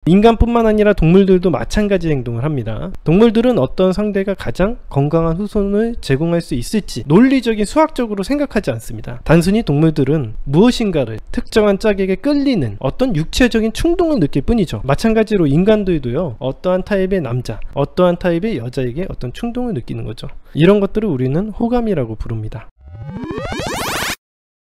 인간뿐만 아니라 동물들도 마찬가지 행동을 합니다. 동물들은 어떤 상대가 가장 건강한 후손을 제공할 수 있을지 논리적인 수학적으로 생각하지 않습니다. 단순히 동물들은 무엇인가를 특정한 짝에게 끌리는 어떤 육체적인 충동을 느낄 뿐이죠. 마찬가지로 인간들도요, 어떠한 타입의 남자, 어떠한 타입의 여자에게 어떤 충동을 느끼는 거죠. 이런 것들을 우리는 호감이라고 부릅니다.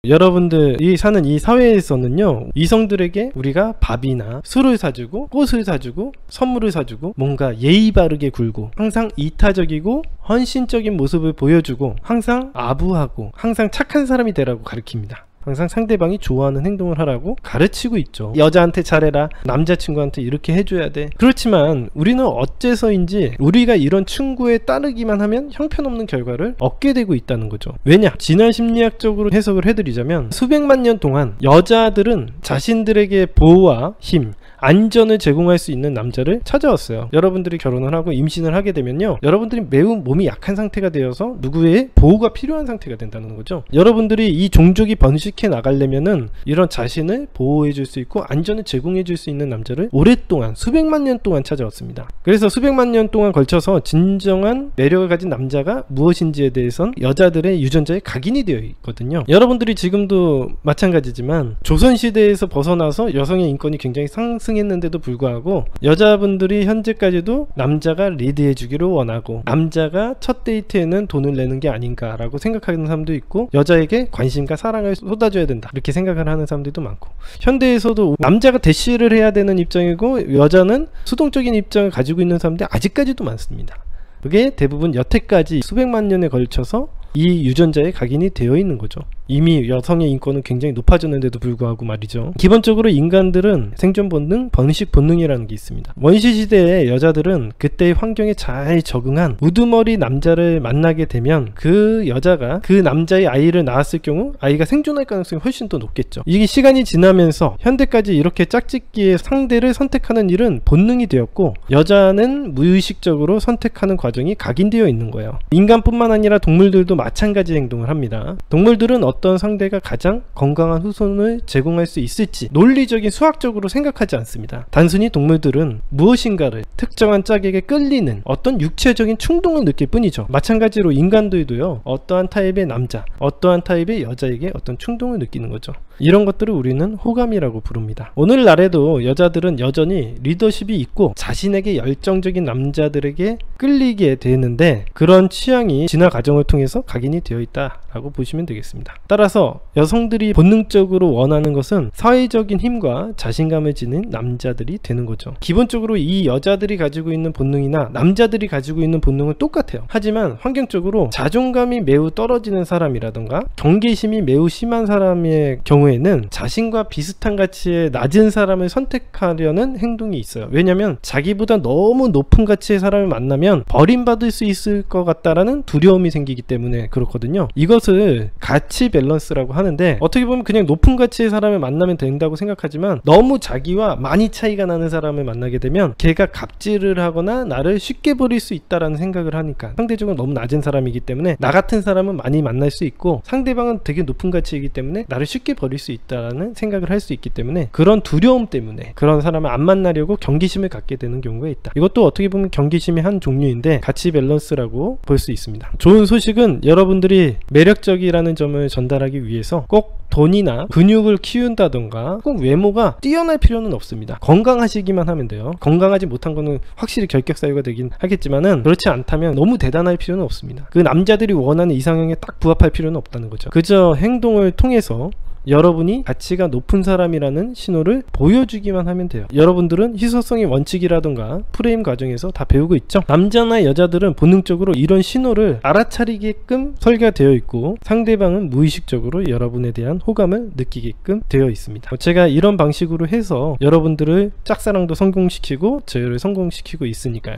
여러분들이 사는 이 사회에서는요, 이성들에게 우리가 밥이나 술을 사주고 꽃을 사주고 선물을 사주고 뭔가 예의 바르게 굴고 항상 이타적이고 헌신적인 모습을 보여주고 항상 아부하고 항상 착한 사람이 되라고 가르칩니다. 항상 상대방이 좋아하는 행동을 하라고 가르치고 있죠. 여자한테 잘해라, 남자친구한테 이렇게 해줘야 돼. 그렇지만 우리는 어째서인지 우리가 이런 충고에 따르기만 하면 형편없는 결과를 얻게 되고 있다는 거죠. 왜냐? 진화 심리학적으로 해석을 해드리자면 수백만 년 동안 여자들은 자신들에게 보호와 힘, 안전을 제공할 수 있는 남자를 찾아왔어요. 여러분들이 결혼을 하고 임신을 하게 되면요, 여러분들이 매우 몸이 약한 상태가 되어서 누구의 보호가 필요한 상태가 된다는 거죠. 여러분들이 이 종족이 번식해 나가려면은 이런 자신을 보호해 줄 수 있고 안전을 제공해 줄 수 있는 남자를 오랫동안 수백만 년 동안 찾아왔습니다. 그래서 수백만 년 동안 걸쳐서 진정한 매력을 가진 남자가 무엇인지에 대해선 여자들의 유전자에 각인이 되어 있거든요. 여러분들이 지금도 마찬가지지만 조선시대에서 벗어나서 여성의 인권이 굉장히 상승했는데도 불구하고 여자분들이 현재까지도 남자가 리드해 주기를 원하고 남자가 첫 데이트에는 돈을 내는 게 아닌가라고 생각하는 사람도 있고, 여자에게 관심과 사랑을 쏟아줘야 된다 이렇게 생각을 하는 사람들도 많고, 현대에서도 남자가 대시를 해야 되는 입장이고 여자는 수동적인 입장을 가지고 있는 사람들이 아직까지도 많습니다. 그게 대부분 여태까지 수백만 년에 걸쳐서 이 유전자에 각인이 되어 있는 거죠. 이미 여성의 인권은 굉장히 높아졌는데도 불구하고 말이죠. 기본적으로 인간들은 생존 본능, 번식 본능이라는 게 있습니다. 원시 시대의 여자들은 그때의 환경에 잘 적응한 우두머리 남자를 만나게 되면 그 여자가 그 남자의 아이를 낳았을 경우 아이가 생존할 가능성이 훨씬 더 높겠죠. 이게 시간이 지나면서 현대까지 이렇게 짝짓기의 상대를 선택하는 일은 본능이 되었고, 여자는 무의식적으로 선택하는 과정이 각인되어 있는 거예요. 인간뿐만 아니라 동물들도 마찬가지 행동을 합니다. 동물들은 어떤 상대가 가장 건강한 후손을 제공할 수 있을지 논리적인 수학적으로 생각하지 않습니다. 단순히 동물들은 무엇인가를 특정한 짝에게 끌리는 어떤 육체적인 충동을 느낄 뿐이죠. 마찬가지로 인간들도요, 어떠한 타입의 남자, 어떠한 타입의 여자에게 어떤 충동을 느끼는 거죠. 이런 것들을 우리는 호감이라고 부릅니다. 오늘날에도 여자들은 여전히 리더십이 있고 자신에게 열정적인 남자들에게 끌리게 되는데, 그런 취향이 진화 과정을 통해서 각인이 되어 있다라고 보시면 되겠습니다. 따라서 여성들이 본능적으로 원하는 것은 사회적인 힘과 자신감을 지닌 남자들이 되는 거죠. 기본적으로 이 여자들이 가지고 있는 본능이나 남자들이 가지고 있는 본능은 똑같아요. 하지만 환경적으로 자존감이 매우 떨어지는 사람이라던가 경계심이 매우 심한 사람의 경우에는 자신과 비슷한 가치의 낮은 사람을 선택하려는 행동이 있어요. 왜냐하면 자기보다 너무 높은 가치의 사람을 만나면 버림받을 수 있을 것 같다라는 두려움이 생기기 때문에 그렇거든요. 이것을 가치 밸런스라고 하는데, 어떻게 보면 그냥 높은 가치의 사람을 만나면 된다고 생각하지만 너무 자기와 많이 차이가 나는 사람을 만나게 되면 걔가 갑질을 하거나 나를 쉽게 버릴 수 있다라는 생각을 하니까, 상대적으로 너무 낮은 사람이기 때문에 나 같은 사람은 많이 만날 수 있고 상대방은 되게 높은 가치이기 때문에 나를 쉽게 버릴 수 있다라는 생각을 할 수 있기 때문에, 그런 두려움 때문에 그런 사람을 안 만나려고 경계심을 갖게 되는 경우가 있다. 이것도 어떻게 보면 경계심의 한 종류인데 가치 밸런스라고 볼 수 있습니다. 좋은 소식은 여러분들이 매력적이라는 점을 전달하기 위해서 꼭 돈이나 근육을 키운다던가 꼭 외모가 뛰어날 필요는 없습니다. 건강하시기만 하면 돼요. 건강하지 못한 거는 확실히 결격사유가 되긴 하겠지만은, 그렇지 않다면 너무 대단할 필요는 없습니다. 그 남자들이 원하는 이상형에 딱 부합할 필요는 없다는 거죠. 그저 행동을 통해서 여러분이 가치가 높은 사람이라는 신호를 보여주기만 하면 돼요. 여러분들은 희소성의 원칙이라던가 프레임 과정에서 다 배우고 있죠. 남자나 여자들은 본능적으로 이런 신호를 알아차리게끔 설계되어 있고, 상대방은 무의식적으로 여러분에 대한 호감을 느끼게끔 되어 있습니다. 제가 이런 방식으로 해서 여러분들을 짝사랑도 성공시키고 저를 성공시키고 있으니까요.